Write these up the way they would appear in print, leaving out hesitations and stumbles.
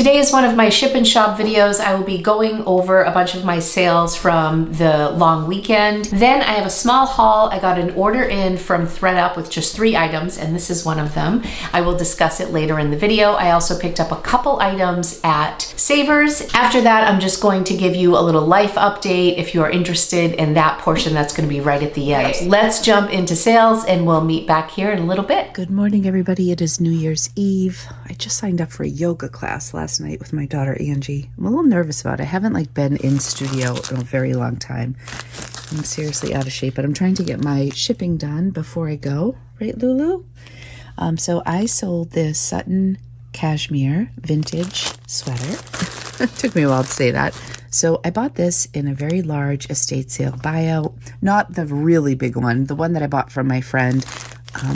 Today is one of my ship and shop videos. I will be going over a bunch of my sales from the long weekend. Then I have a small haul. I got an order in from THREDUP with just 3 items, and this is one of them. I will discuss it later in the video. I also picked up a couple items at Savers. After that, I'm just going to give you a little life update if you are interested in that portion. That's going to be right at the end. Let's jump into sales and we'll meet back here in a little bit. Good morning, everybody. It is New Year's Eve. I just signed up for a yoga class last night with my daughter Angie. I'm a little nervous about it. I haven't been in studio in a very long time. I'm seriously out of shape, but I'm trying to get my shipping done before I go. Right, Lulu? So I sold this Sutton cashmere vintage sweater. It took me a while to say that. So I bought this in a very large estate sale buyout, not the really big one, the one that I bought from my friend,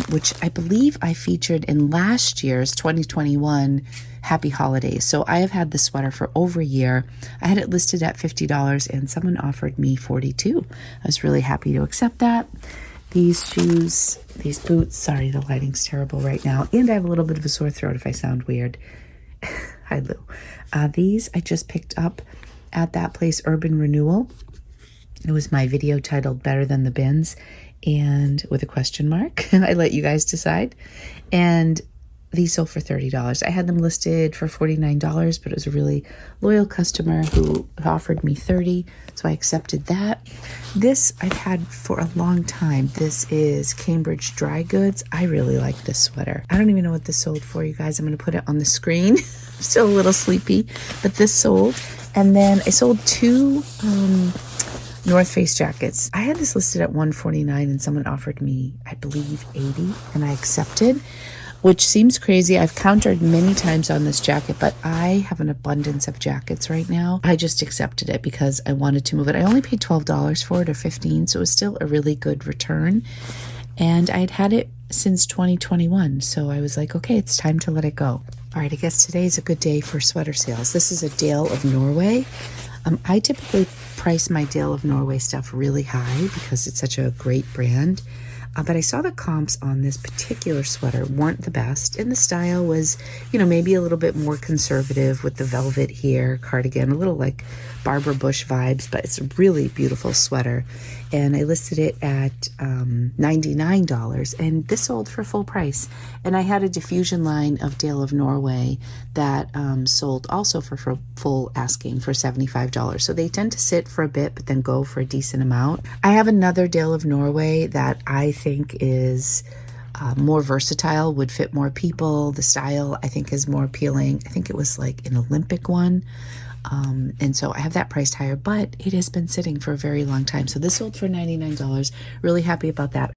which I believe I featured in last year's 2021 Happy Holidays. So I have had this sweater for over a year. I had it listed at $50 and someone offered me $42. I was really happy to accept that. These shoes, these boots, sorry, the lighting's terrible right now. And I have a little bit of a sore throat if I sound weird. Hi, Lou. These I just picked up at that place, Urban Renewal. It was my video titled Better Than the Bins, and with a question mark. I let you guys decide. And these sold for $30. I had them listed for $49, but it was a really loyal customer who offered me $30, so I accepted that. This I've had for a long time. This is Cambridge Dry Goods. I really like this sweater. I don't even know what this sold for, you guys. I'm going to put it on the screen. I'm still a little sleepy, but this sold. And then I sold 2 North Face jackets. I had this listed at $149 and someone offered me, I believe, $80, and I accepted, which seems crazy. I've countered many times on this jacket, but I have an abundance of jackets right now. I just accepted it because I wanted to move it. I only paid $12 for it, or $15, so it was still a really good return. And I had it since 2021, so I was like, okay, it's time to let it go. All right, I guess today is a good day for sweater sales. This is a Dale of Norway. I typically price my Dale of Norway stuff really high because it's such a great brand. But I saw the comps on this particular sweater weren't the best, and the style was, maybe a little bit more conservative with the velvet here, cardigan, a little like Barbara Bush vibes, but it's a really beautiful sweater. And I listed it at $99, and this sold for full price. And I had a diffusion line of Dale of Norway that sold also for full asking for $75. So they tend to sit for a bit, but then go for a decent amount. I have another Dale of Norway that I think is more versatile, would fit more people. The style I think is more appealing. I think it was like an Olympic one. And so I have that priced higher, but it has been sitting for a very long time. So this sold for $99. Really happy about that.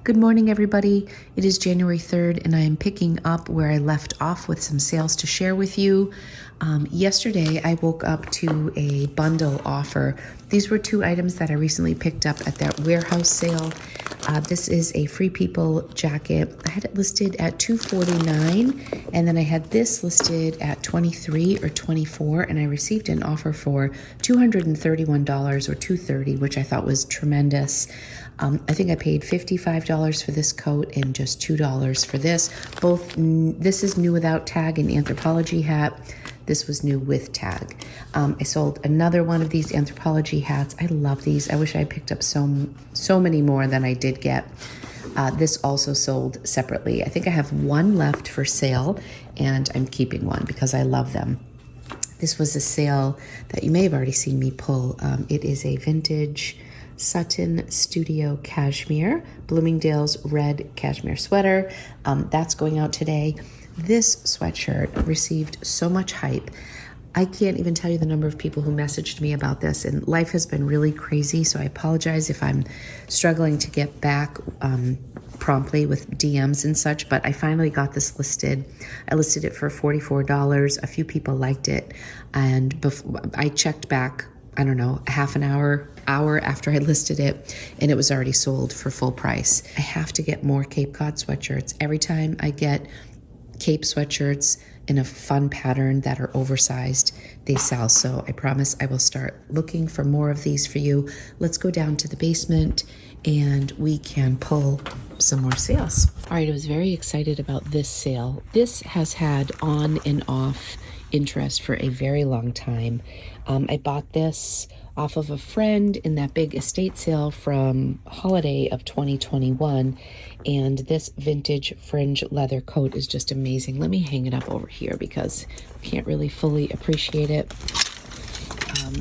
Good morning, everybody. It is January 3rd, and I am picking up where I left off with some sales to share with you. Yesterday, I woke up to a bundle offer. These were 2 items that I recently picked up at that warehouse sale. This is a Free People jacket. I had it listed at $249, and then I had this listed at $23 or $24, and I received an offer for $231 or $230, which I thought was tremendous. I think I paid $55 for this coat and just $2 for this. This is new without tag, an Anthropology hat. This was new with tag. I sold another one of these Anthropology hats. I love these. I wish I picked up so many more than I did get. This also sold separately. I think I have 1 left for sale, and I'm keeping 1 because I love them. This was a sale that you may have already seen me pull. It is a vintage Sutton Studio Cashmere, Bloomingdale's red cashmere sweater. That's going out today. This sweatshirt received so much hype. I can't even tell you the number of people who messaged me about this, and life has been really crazy, so I apologize if I'm struggling to get back promptly with DMs and such, but I finally got this listed. I listed it for $44. A few people liked it, and I checked back, I don't know, half an hour after I listed it, and it was already sold for full price. I have to get more Cape Cod sweatshirts. Every time I get Cape sweatshirts in a fun pattern that are oversized, they sell. So I promise I will start looking for more of these for you. Let's go down to the basement and we can pull some more sales. All right, I was very excited about this sale. This has had on and off interest for a very long time. I bought this off of a friend in that big estate sale from holiday of 2021, and this vintage fringe leather coat is just amazing. Let me hang it up over here because I can't really fully appreciate it.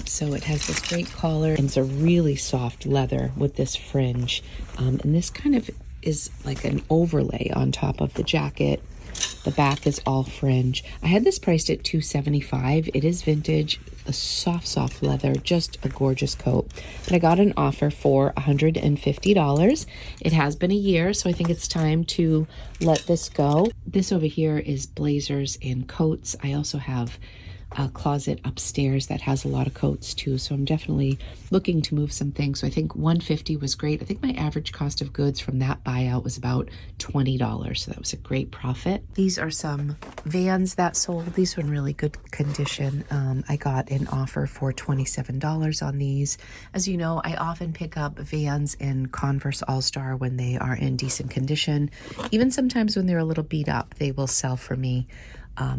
So it has this great collar, and it's a really soft leather with this fringe, and this kind of is like an overlay on top of the jacket. The back is all fringe. I had this priced at $275. It is vintage, a soft leather, just a gorgeous coat. But I got an offer for $150. It has been a year, so I think it's time to let this go. This over here is blazers and coats. I also have a closet upstairs that has a lot of coats too, so I'm definitely looking to move some things. So I think $150 was great. I think my average cost of goods from that buyout was about $20, so that was a great profit. These are some Vans that sold. These were in really good condition. I got an offer for $27 on these. As you know, I often pick up Vans and Converse All-Star when they are in decent condition. Even sometimes when they're a little beat up, they will sell for me.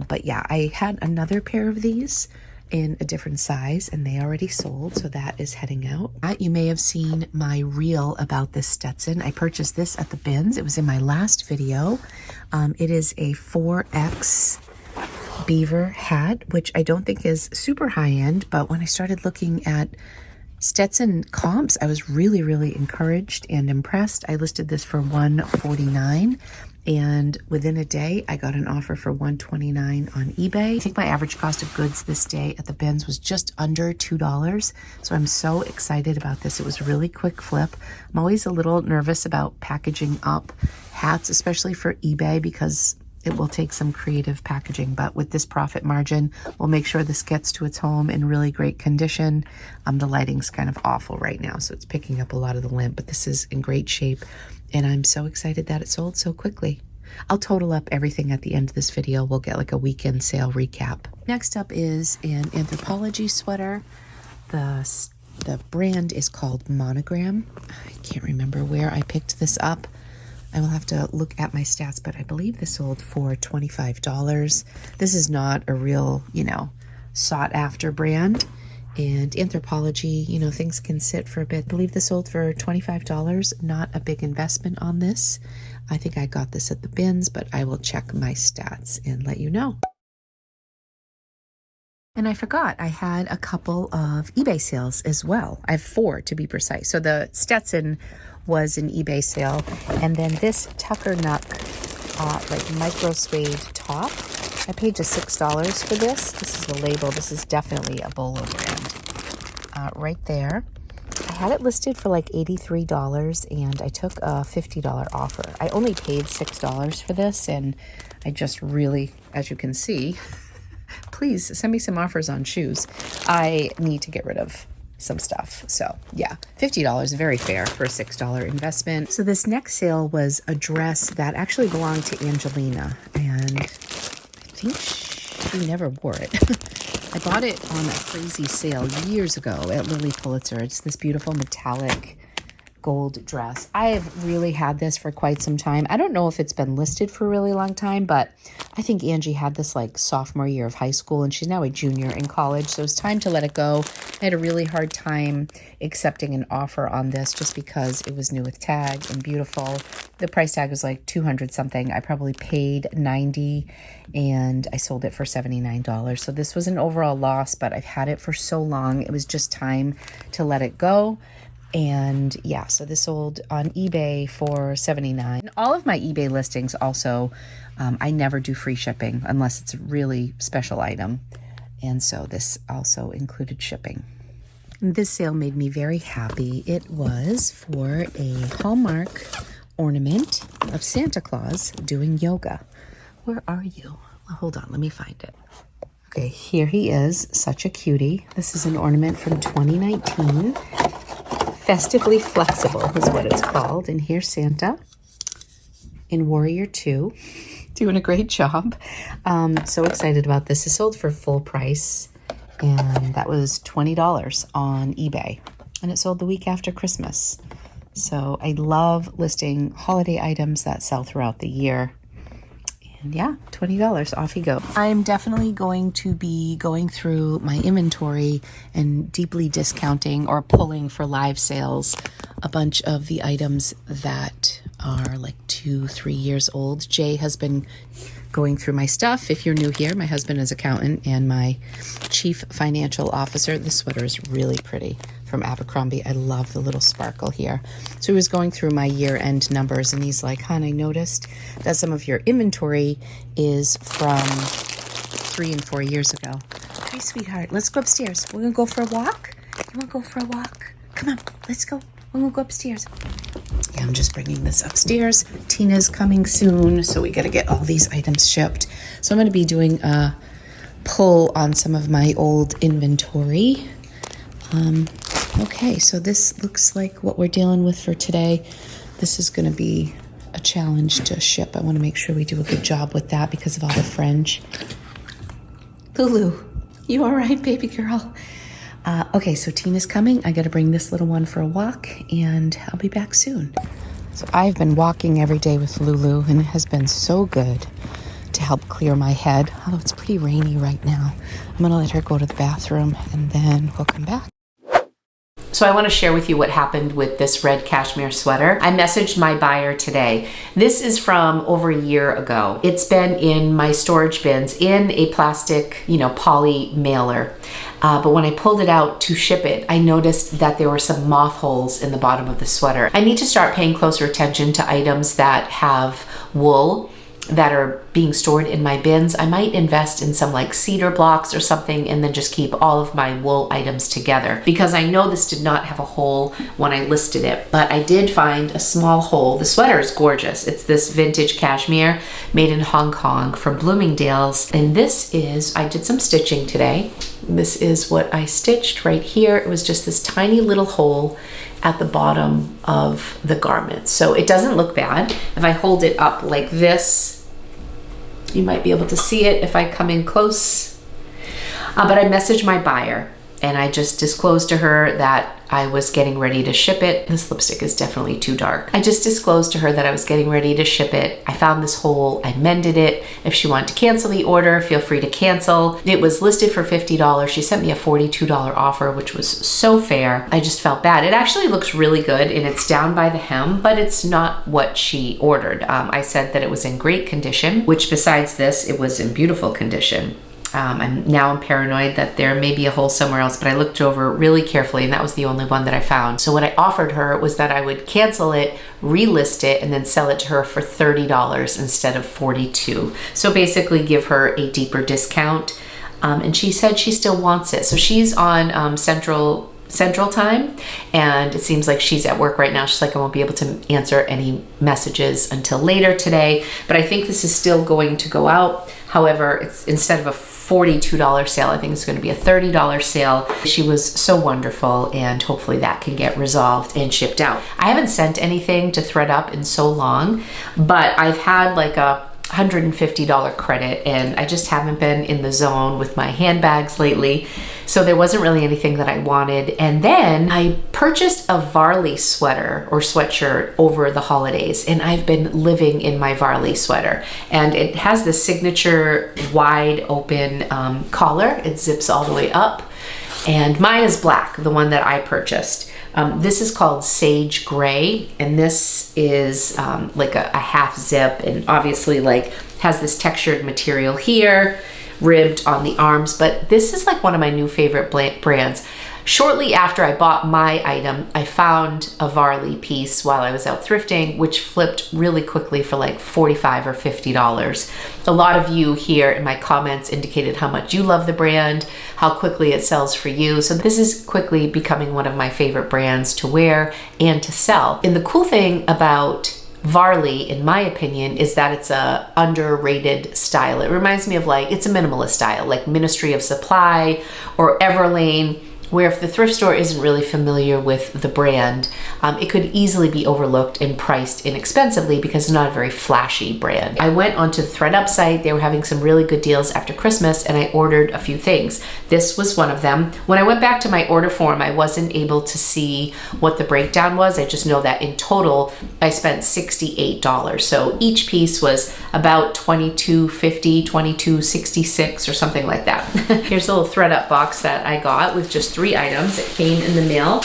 But yeah, I had another pair of these in a different size and they already sold, so that is heading out. You may have seen my reel about this Stetson. I purchased this at the bins. It was in my last video. It is a 4X beaver hat, which I don't think is super high end, but when I started looking at Stetson comps, I was really encouraged and impressed. I listed this for $149, and within a day I got an offer for $129 on eBay. I think my average cost of goods this day at the bins was just under $2, so I'm so excited about this. It was a really quick flip. I'm always a little nervous about packaging up hats, especially for eBay, because it will take some creative packaging, but with this profit margin, we'll make sure this gets to its home in really great condition. The lighting's kind of awful right now, so it's picking up a lot of the lamp, but this is in great shape, and I'm so excited that it sold so quickly. I'll total up everything at the end of this video. We'll get like a weekend sale recap. Next up is an Anthropologie sweater. The brand is called Monogram. I can't remember where I picked this up. I will have to look at my stats, but I believe this sold for $25. This is not a real, sought after brand. And Anthropologie, things can sit for a bit. I believe this sold for $25. Not a big investment on this. I think I got this at the bins, but I will check my stats and let you know. And I forgot, I had a couple of eBay sales as well. I have 4 to be precise. So the Stetson was an eBay sale, and then this Tucker Nuck like micro suede top, I paid just $6 for this. This is the label. This is definitely a Bolo brand. Right there. I had it listed for like $83, and I took a $50 offer. I only paid $6 for this, and I just really, as you can see, please send me some offers on shoes. I need to get rid of some stuff. So yeah, $50, very fair for a $6 investment. So this next sale was a dress that actually belonged to Angelina, and I think she never wore it. I bought it on a crazy sale years ago at Lily Pulitzer. It's this beautiful metallic gold dress. I have really had this for quite some time. I don't know if it's been listed for a really long time, but I think Angie had this like sophomore year of high school, and she's now a junior in college, so it's time to let it go. I had a really hard time accepting an offer on this just because it was new with tag and beautiful. The price tag was like 200 something. I probably paid $90 and I sold it for $79. So this was an overall loss, but I've had it for so long. It was just time to let it go. And yeah, so this sold on eBay for $79. And all of my eBay listings also, I never do free shipping unless it's a really special item. And so this also included shipping. And this sale made me very happy. It was for a Hallmark ornament of Santa Claus doing yoga. Where are you? Well, hold on, let me find it. Okay, here he is, such a cutie. This is an ornament from 2019. Festively Flexible is what it's called. And here's Santa in Warrior 2, doing a great job. So excited about this. It sold for full price, and that was $20 on eBay. And it sold the week after Christmas. So I love listing holiday items that sell throughout the year. And yeah, $20, off you go. I'm definitely going to be going through my inventory and deeply discounting or pulling for live sales a bunch of the items that are like 2-3 years old. Jay has been going through my stuff. If you're new here, my husband is accountant and my chief financial officer. This sweater is really pretty from Abercrombie. I love the little sparkle here. So he was going through my year-end numbers and he's like, hon, I noticed that some of your inventory is from 3 and 4 years ago. Hey, sweetheart, let's go upstairs. We're gonna go for a walk. You wanna go for a walk? Come on, let's go. We're gonna go upstairs. Yeah, I'm just bringing this upstairs. Tina's coming soon, so we gotta get all these items shipped. So I'm gonna be doing a pull on some of my old inventory. Okay, so this looks like what we're dealing with for today. This is gonna be a challenge to ship. I wanna make sure we do a good job with that because of all the fringe. Lulu, you all right, baby girl? Okay, so Tina's coming. I gotta bring this little one for a walk and I'll be back soon. So I've been walking every day with Lulu and it has been so good to help clear my head. Although it's pretty rainy right now. I'm gonna let her go to the bathroom and then we'll come back. So I want to share with you what happened with this red cashmere sweater. I messaged my buyer today. This is from over a year ago. It's been in my storage bins in a plastic, poly mailer. But when I pulled it out to ship it, I noticed that there were some moth holes in the bottom of the sweater. I need to start paying closer attention to items that have wool that are being stored in my bins. I might invest in some like cedar blocks or something and then just keep all of my wool items together because I know this did not have a hole when I listed it, but I did find a small hole. The sweater is gorgeous. It's this vintage cashmere made in Hong Kong from Bloomingdale's. And this is, I did some stitching today. This is what I stitched right here. It was just this tiny little hole at the bottom of the garment. So it doesn't look bad. If I hold it up like this, you might be able to see it if I come in close. But I messaged my buyer and I just disclosed to her that I was getting ready to ship it. This lipstick is definitely too dark. I just disclosed to her that I was getting ready to ship it. I found this hole, I mended it. If she wanted to cancel the order, feel free to cancel. It was listed for $50. She sent me a $42 offer, which was so fair. I just felt bad. It actually looks really good and it's down by the hem, but it's not what she ordered. I said that it was in great condition, which besides this, it was in beautiful condition. I'm paranoid that there may be a hole somewhere else, but I looked over really carefully and that was the only one that I found. So what I offered her was that I would cancel it, relist it, and then sell it to her for $30 instead of $42. So basically give her a deeper discount. And she said she still wants it. So she's on Central Time, and it seems like she's at work right now. She's like, I won't be able to answer any messages until later today, but I think this is still going to go out. However, it's instead of a $42 sale, I think it's going to be a $30 sale. She was so wonderful and hopefully that can get resolved and shipped out. I haven't sent anything to THREDUP in so long, but I've had like a $150 credit and I just haven't been in the zone with my handbags lately. So there wasn't really anything that I wanted. And then I purchased a Varley sweater or sweatshirt over the holidays and I've been living in my Varley sweater. And it has the signature wide open collar. It zips all the way up. And mine is black, the one that I purchased. This is called Sage Gray, and this is like a half zip, and obviously like has this textured material here, ribbed on the arms, but this is like one of my new favorite brands. Shortly after I bought my item, I found a Varley piece while I was out thrifting, which flipped really quickly for like $45 or $50. A lot of you here in my comments indicated how much you love the brand, how quickly it sells for you. So this is quickly becoming one of my favorite brands to wear and to sell. And the cool thing about Varley, in my opinion, is that it's a underrated style. It reminds me of like, it's a minimalist style, like Ministry of Supply or Everlane, where if the thrift store isn't really familiar with the brand, it could easily be overlooked and priced inexpensively because it's not a very flashy brand. I went onto the THREDUP site. They were having some really good deals after Christmas, and I ordered a few things. This was one of them. When I went back to my order form, I wasn't able to see what the breakdown was. I just know that in total, I spent $68. So each piece was about $22.50, $22.66 or something like that. Here's a little THREDUP box that I got with just 3 items. It came in the mail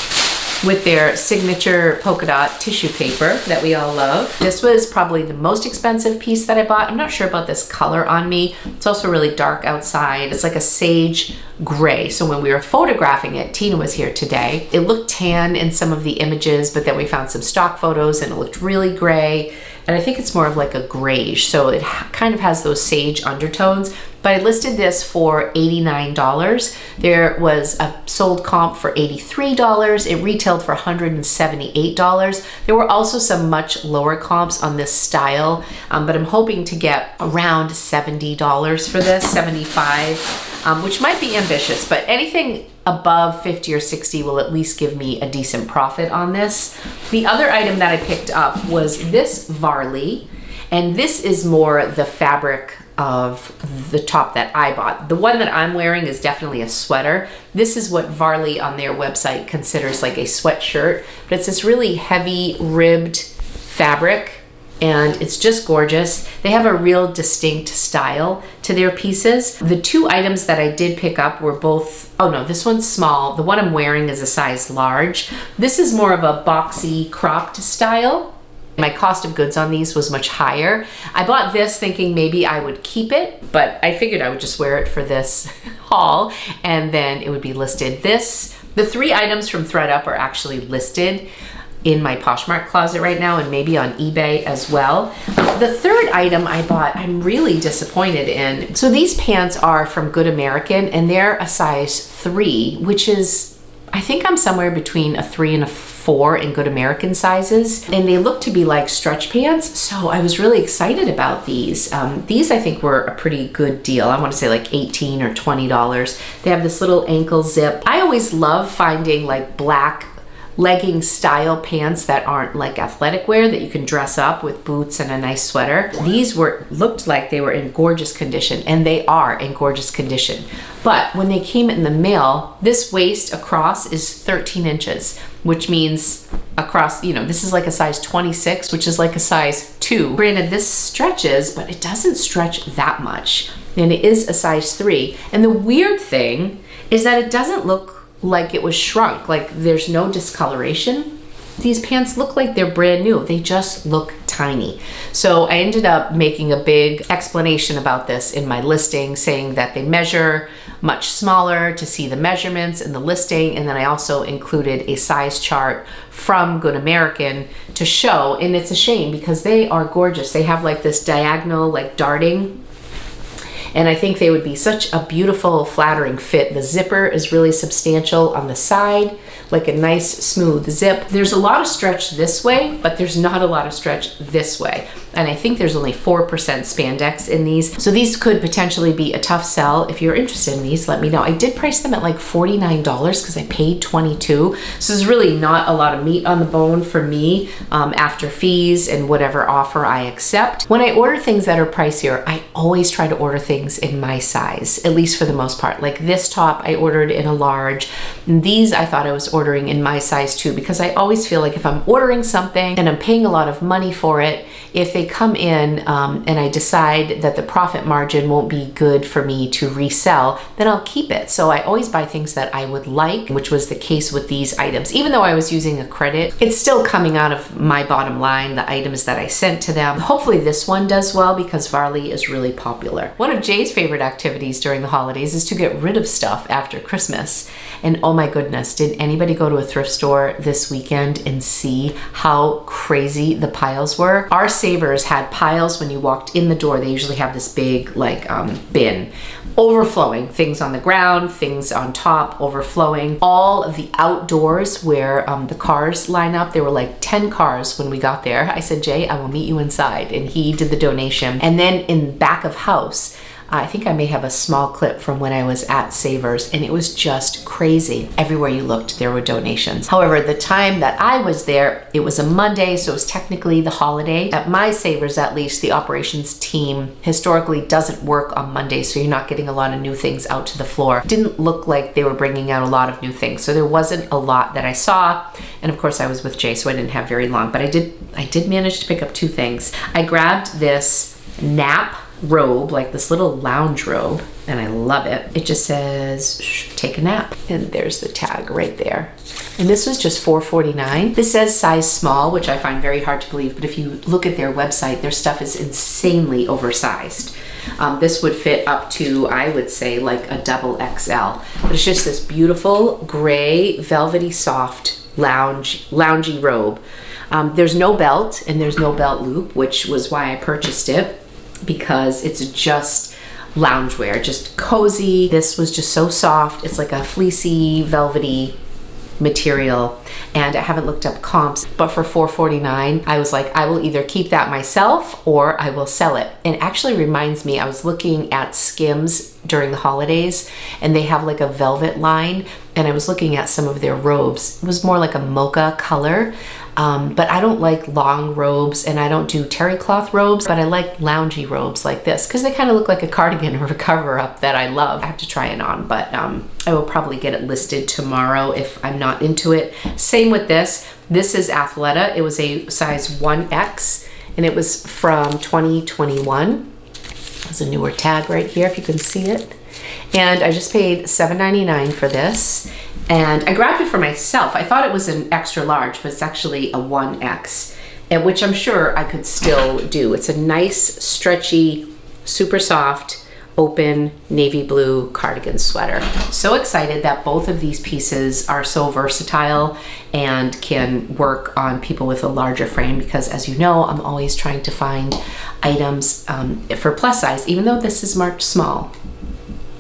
with their signature polka dot tissue paper that we all love. This was probably the most expensive piece that I bought. I'm not sure about this color on me. It's also really dark outside. It's like a sage gray. So when we were photographing it, Tina was here today, it looked tan in some of the images, but then we found some stock photos and it looked really gray. And I think it's more of like a grayish. So it kind of has those sage undertones. But I listed this for $89. There was a sold comp for $83. It retailed for $178. There were also some much lower comps on this style, but I'm hoping to get around $70 for this, $75, which might be ambitious, but anything above 50 or 60 will at least give me a decent profit on this. The other item that I picked up was this Varley, and this is more the fabric of the top that I bought. The one that I'm wearing is definitely a sweater. This is what Varley on their website considers like a sweatshirt, but it's this really heavy ribbed fabric and it's just gorgeous. They have a real distinct style to their pieces. The 2 items that I did pick up were both, oh no, this one's small. The one I'm wearing is a size large. This is more of a boxy cropped style. My cost of goods on these was much higher. I bought this thinking maybe I would keep it, but I figured I would just wear it for this haul and then it would be listed. The 3 items from THREDUP are actually listed in my Poshmark closet right now and maybe on eBay as well. The 3rd item I bought, I'm really disappointed in. So these pants are from Good American and they're a size 3, which is, I think I'm somewhere between a 3 and a 4 in Good American sizes, and they look to be like stretch pants, so I was really excited about these. These I think were a pretty good deal. I want to say like $18 or $20. They have this little ankle zip. I always love finding like black legging style pants that aren't like athletic wear that you can dress up with boots and a nice sweater. These looked like they were in gorgeous condition, and they are in gorgeous condition. But when they came in the mail, this waist across is 13 inches, which means across, you know, this is like a size 26, which is like a size 2. Granted, this stretches, but it doesn't stretch that much. And it is a size 3. And the weird thing is that it doesn't look like it was shrunk, like there's no discoloration. These pants look like they're brand new. They just look tiny. So I ended up making a big explanation about this in my listing, saying that they measure much smaller to see the measurements in the listing. And then I also included a size chart from Good American to show, and it's a shame because they are gorgeous. They have like this diagonal, like darting, and I think they would be such a beautiful, flattering fit. The zipper is really substantial on the side, like a nice smooth zip. There's a lot of stretch this way, but there's not a lot of stretch this way. And I think there's only 4% spandex in these. So these could potentially be a tough sell. If you're interested in these, let me know. I did price them at like $49 because I paid $22. So there's really not a lot of meat on the bone for me after fees and whatever offer I accept. When I order things that are pricier, I always try to order things in my size, at least for the most part. Like this top I ordered in a large. And these I thought I was ordering in my size too, because I always feel like if I'm ordering something and I'm paying a lot of money for it, if they come in and I decide that the profit margin won't be good for me to resell, then I'll keep it. So I always buy things that I would like, which was the case with these items. Even though I was using a credit, it's still coming out of my bottom line, the items that I sent to them. Hopefully this one does well because Varley is really popular. One of Jay's favorite activities during the holidays is to get rid of stuff after Christmas. And oh my goodness, did anybody go to a thrift store this weekend and see how crazy the piles were? Our savers had piles when you walked in the door. They usually have this big like bin overflowing, things on the ground, things on top, overflowing. All of the outdoors where the cars line up, there were like 10 cars when we got there. I said, Jay, I will meet you inside, and he did the donation. And then in back of house, I think I may have a small clip from when I was at Savers, and it was just crazy. Everywhere you looked, there were donations. However, the time that I was there, it was a Monday, so it was technically the holiday. At my Savers, at least, the operations team historically doesn't work on Mondays, so you're not getting a lot of new things out to the floor. It didn't look like they were bringing out a lot of new things, so there wasn't a lot that I saw. And of course, I was with Jay, so I didn't have very long, but I did manage to pick up 2 things. I grabbed this nap robe, like this little lounge robe, and I love it. It just says, take a nap. And there's the tag right there. And this was just $4.49. This says size small, which I find very hard to believe, but if you look at their website, their stuff is insanely oversized. This would fit up to, I would say, like a double XL. But it's just this beautiful gray, velvety, soft, loungy robe. There's no belt and there's no belt loop, which was why I purchased it, because it's just loungewear, just cozy. This was just so soft. It's like a fleecy, velvety material, and I haven't looked up comps, but for $4.49, I was like, I will either keep that myself or I will sell it. And it actually reminds me, I was looking at Skims during the holidays, and they have like a velvet line, and I was looking at some of their robes. It was more like a mocha color. But I don't like long robes, and I don't do terry cloth robes, but I like loungy robes like this because they kind of look like a cardigan or a cover up that I love. I have to try it on, but I will probably get it listed tomorrow if I'm not into it. Same with this. This is Athleta. It was a size 1X, and it was from 2021. There's a newer tag right here if you can see it. And I just paid $7.99 for this. And I grabbed it for myself. I thought it was an extra large, but it's actually a 1X, and which I'm sure I could still do. It's a nice, stretchy, super soft, open navy blue cardigan sweater. So excited that both of these pieces are so versatile and can work on people with a larger frame, because as you know, I'm always trying to find items for plus size, even though this is marked small.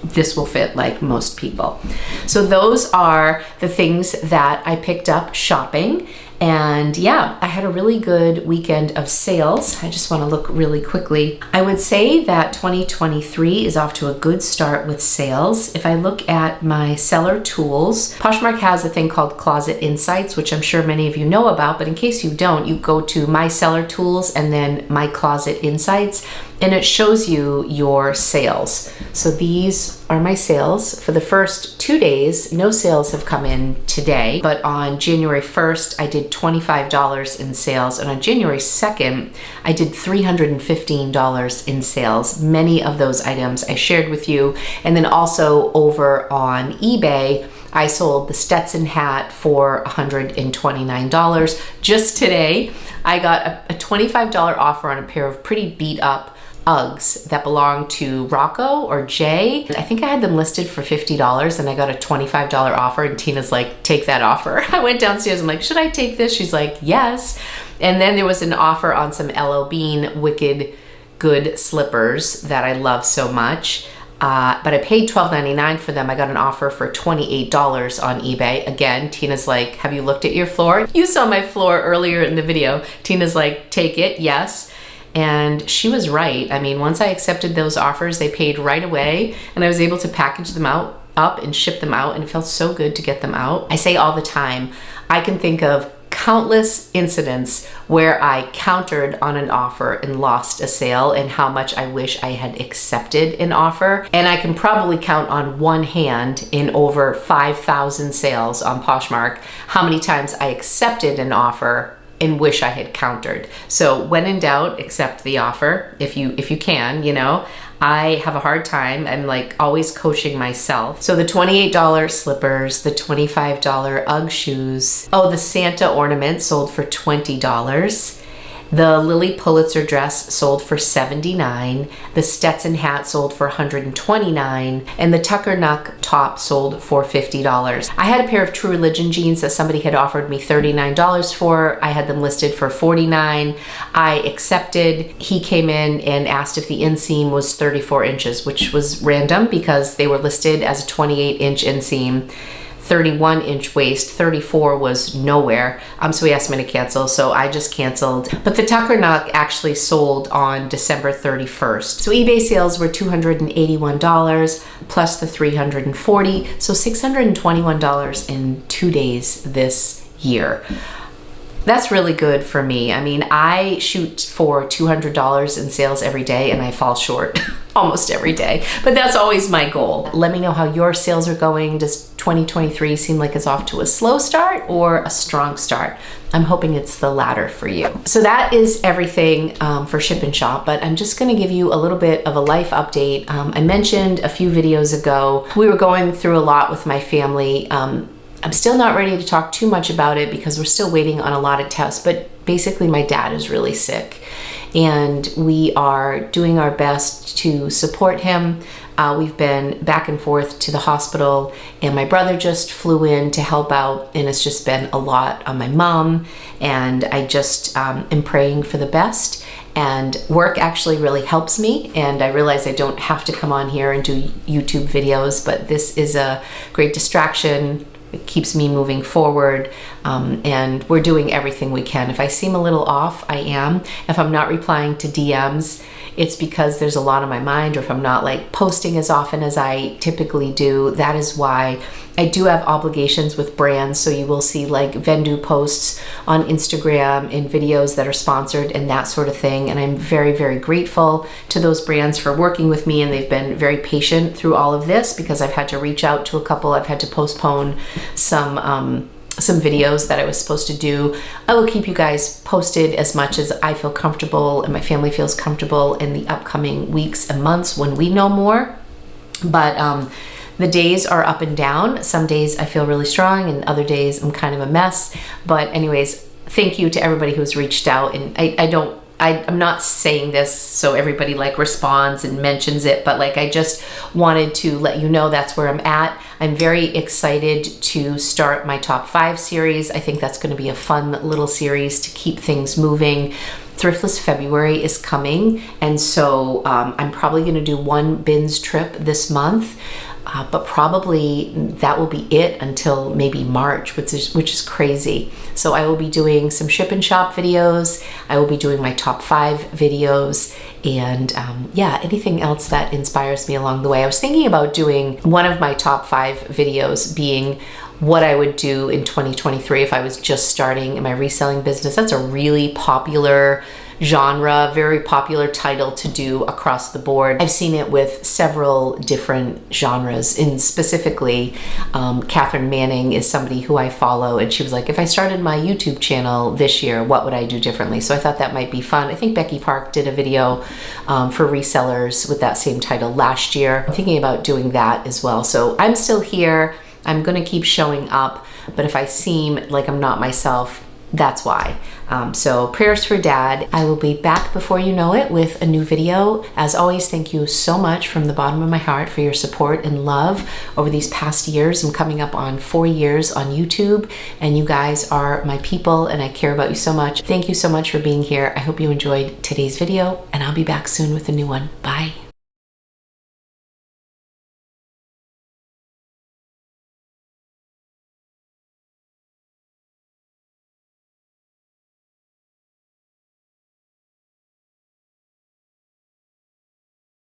This will fit like most people. So those are the things that I picked up shopping. And yeah, I had a really good weekend of sales. I just want to look really quickly. I would say that 2023 is off to a good start with sales. If I look at my seller tools, Poshmark has a thing called Closet Insights, which I'm sure many of you know about, but in case you don't, you go to My Seller Tools and then My Closet Insights, and it shows you your sales. So these are my sales. For the first 2 days, no sales have come in today, but on January 1st, I did $25 in sales, and on January 2nd, I did $315 in sales. Many of those items I shared with you, and then also over on eBay, I sold the Stetson hat for $129. Just today, I got a $25 offer on a pair of pretty beat up Uggs that belong to Rocco or Jay. I think I had them listed for $50, and I got a $25 offer, and Tina's like, take that offer. I went downstairs, I'm like, should I take this? She's like, yes. And then there was an offer on some LL Bean Wicked Good slippers that I love so much. But I paid $12.99 for them. I got an offer for $28 on eBay. Again, Tina's like, have you looked at your floor? You saw my floor earlier in the video. Tina's like, take it, yes. And she was right. I mean, once I accepted those offers, they paid right away, and I was able to package them up and ship them out, and it felt so good to get them out. I say all the time, I can think of countless incidents where I countered on an offer and lost a sale, and how much I wish I had accepted an offer. And I can probably count on one hand in over 5,000 sales on Poshmark how many times I accepted an offer and wish I had countered. So when in doubt, accept the offer if you can, you know. I have a hard time. I'm like always coaching myself. So the $28 slippers, the $25 Ugg shoes. Oh, the Santa ornament sold for $20. The Lily Pulitzer dress sold for $79. The Stetson hat sold for $129. And the Tucker Nuck top sold for $50. I had a pair of True Religion jeans that somebody had offered me $39 for. I had them listed for $49. I accepted. He came in and asked if the inseam was 34 inches, which was random because they were listed as a 28-inch inseam. 31-inch waist, 34 was nowhere. So he asked me to cancel, so I just canceled. But the tucker knock actually sold on December 31st. So eBay sales were $281 plus the $340, so $621 in 2 days this year. That's really good for me. I mean, I shoot for $200 in sales every day and I fall short almost every day, but that's always my goal. Let me know how your sales are going. Does 2023 seem like it's off to a slow start or a strong start? I'm hoping it's the latter for you. So that is everything for Ship and Shop, but I'm just gonna give you a little bit of a life update. I mentioned a few videos ago, we were going through a lot with my family. I'm still not ready to talk too much about it because we're still waiting on a lot of tests, but basically my dad is really sick and we are doing our best to support him. We've been back and forth to the hospital and my brother just flew in to help out, and it's just been a lot on my mom, and I just am praying for the best. And work actually really helps me, and I realize I don't have to come on here and do YouTube videos, but this is a great distraction. It keeps me moving forward, and we're doing everything we can. If I seem a little off, I am. If I'm not replying to DMs, it's because there's a lot on my mind, or if I'm not like posting as often as I typically do. That is why. I do have obligations with brands, so you will see like Vendoo posts on Instagram and videos that are sponsored and that sort of thing. And I'm very, very grateful to those brands for working with me, and they've been very patient through all of this because I've had to reach out to a couple. I've had to postpone some videos that I was supposed to do. I will keep you guys posted as much as I feel comfortable and my family feels comfortable in the upcoming weeks and months when we know more. But the days are up and down. Some days I feel really strong and other days I'm kind of a mess. But anyways, thank you to everybody who's reached out. And I'm not saying this so everybody like responds and mentions it, but like I just wanted to let you know that's where I'm at. I'm very excited to start my top 5 series. I think that's going to be a fun little series to keep things moving. Thriftless February is coming, and so I'm probably going to do one bins trip this month. But probably that will be it until maybe March, which is crazy. So I will be doing some Ship and Shop videos. I will be doing my top 5 videos, and yeah, anything else that inspires me along the way. I was thinking about doing one of my top 5 videos being what I would do in 2023 if I was just starting in my reselling business. That's a really popular genre, very popular title to do across the board. I've seen it with several different genres, and specifically Catherine Manning is somebody who I follow, and she was like, if I started my YouTube channel this year, what would I do differently? So I thought that might be fun. I think Becky Park did a video for resellers with that same title last year. I'm thinking about doing that as well. So I'm still here. I'm gonna keep showing up, but if I seem like I'm not myself, that's why. So prayers for Dad. I will be back before you know it with a new video. As always, thank you so much from the bottom of my heart for your support and love over these past years. I'm coming up on 4 years on YouTube, and you guys are my people, and I care about you so much. Thank you so much for being here. I hope you enjoyed today's video, and I'll be back soon with a new one. Bye.